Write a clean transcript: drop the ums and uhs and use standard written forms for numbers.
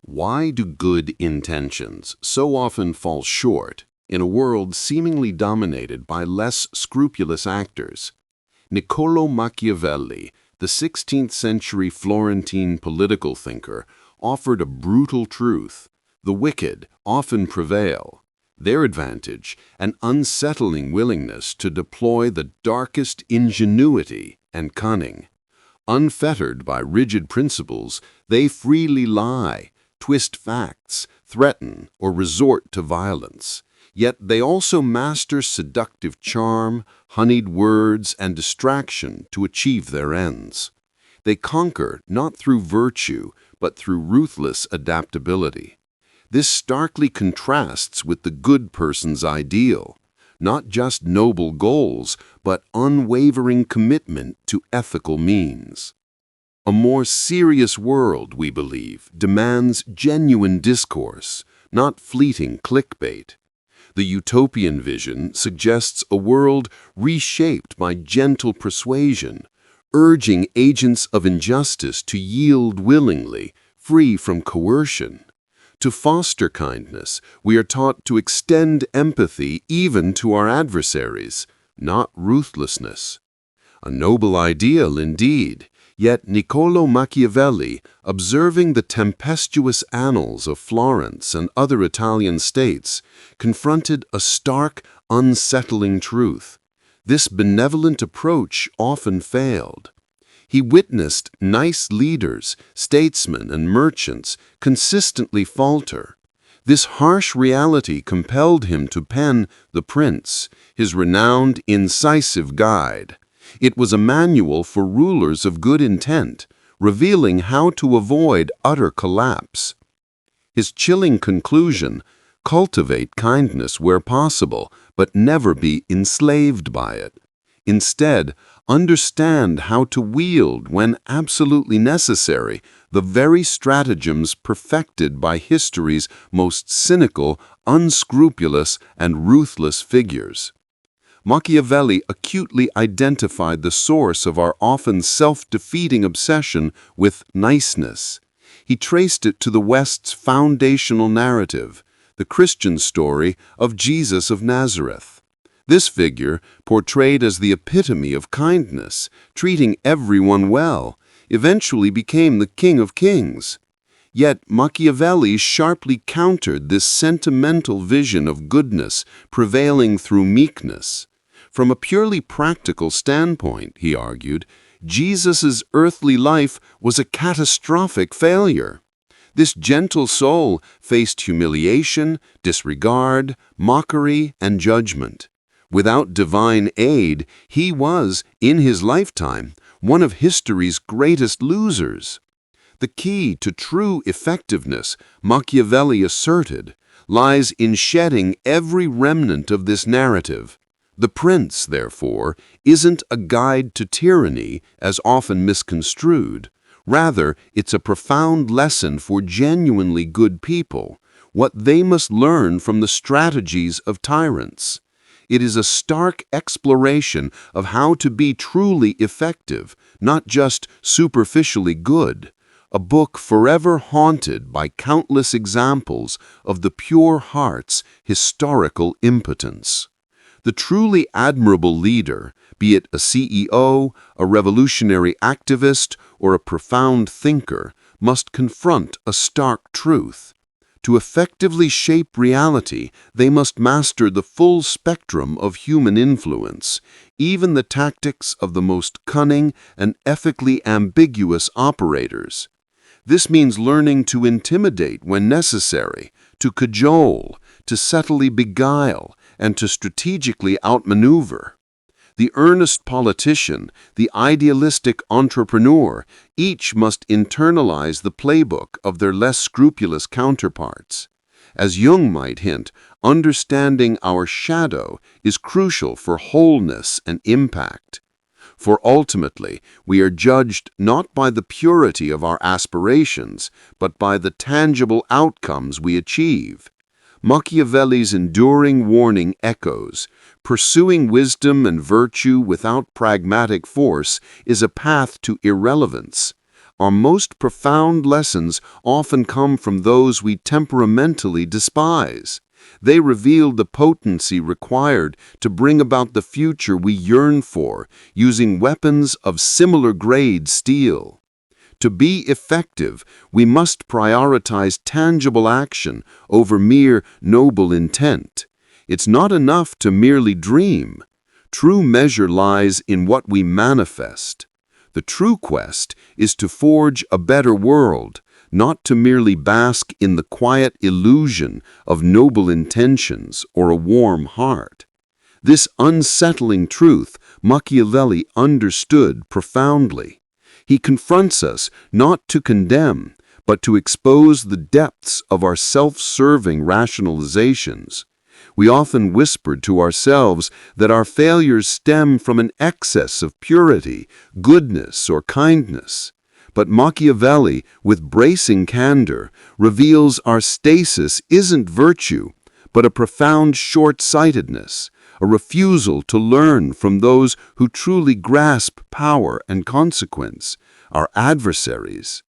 Why do good intentions so often fall short in a world seemingly dominated by less scrupulous actors? Niccolò Machiavelli, the 16th century Florentine political thinker, offered a brutal truth. The wicked often prevail. Their advantage, an unsettling willingness to deploy the darkest ingenuity and cunning. Unfettered by rigid principles, they freely lie, twist facts, threaten, or resort to violence. Yet they also master seductive charm, honeyed words, and distraction to achieve their ends. They conquer not through virtue, but through ruthless adaptability. This starkly contrasts with the good person's ideal, not just noble goals, but unwavering commitment to ethical means. A more serious world, we believe, demands genuine discourse, not fleeting clickbait. The utopian vision suggests a world reshaped by gentle persuasion, urging agents of injustice to yield willingly, free from coercion. To foster kindness, we are taught to extend empathy even to our adversaries, not ruthlessness. A noble ideal indeed, yet Niccolò Machiavelli, observing the tempestuous annals of Florence and other Italian states, confronted a stark, unsettling truth. This benevolent approach often failed. He witnessed nice leaders, statesmen, and merchants consistently falter. This harsh reality compelled him to pen The Prince, his renowned, incisive guide. It was a manual for rulers of good intent, revealing how to avoid utter collapse. His chilling conclusion, cultivate kindness where possible, but never be enslaved by it. Instead, understand how to wield, when absolutely necessary, the very stratagems perfected by history's most cynical, unscrupulous, and ruthless figures. Machiavelli acutely identified the source of our often self-defeating obsession with niceness. He traced it to the West's foundational narrative, the Christian story of Jesus of Nazareth. This figure, portrayed as the epitome of kindness, treating everyone well, eventually became the King of Kings. Yet Machiavelli sharply countered this sentimental vision of goodness prevailing through meekness. From a purely practical standpoint, he argued, Jesus' earthly life was a catastrophic failure. This gentle soul faced humiliation, disregard, mockery, and judgment. Without divine aid, he was, in his lifetime, one of history's greatest losers. The key to true effectiveness, Machiavelli asserted, lies in shedding every remnant of this narrative. The Prince, therefore, isn't a guide to tyranny, as often misconstrued. Rather, it's a profound lesson for genuinely good people, what they must learn from the strategies of tyrants. It is a stark exploration of how to be truly effective, not just superficially good. A book forever haunted by countless examples of the pure heart's historical impotence. The truly admirable leader, be it a CEO, a revolutionary activist, or a profound thinker, must confront a stark truth. To effectively shape reality, they must master the full spectrum of human influence, even the tactics of the most cunning and ethically ambiguous operators. This means learning to intimidate when necessary, to cajole, to subtly beguile, and to strategically outmaneuver. The earnest politician, the idealistic entrepreneur, each must internalize the playbook of their less scrupulous counterparts. As Jung might hint, understanding our shadow is crucial for wholeness and impact. For ultimately, we are judged not by the purity of our aspirations, but by the tangible outcomes we achieve. Machiavelli's enduring warning echoes, pursuing wisdom and virtue without pragmatic force is a path to irrelevance, Our most profound lessons often come from those we temperamentally despise. They reveal the potency required to bring about the future we yearn for, using weapons of similar grade steel. To be effective, we must prioritize tangible action over mere noble intent. It's not enough to merely dream. True measure lies in what we manifest. The true quest is to forge a better world, not to merely bask in the quiet illusion of noble intentions or a warm heart. This unsettling truth Machiavelli understood profoundly. He confronts us not to condemn, but to expose the depths of our self-serving rationalizations. We often whispered to ourselves that our failures stem from an excess of purity, goodness, or kindness. But Machiavelli, with bracing candor, reveals our stasis isn't virtue, but a profound short-sightedness, a refusal to learn from those who truly grasp power and consequence, our adversaries.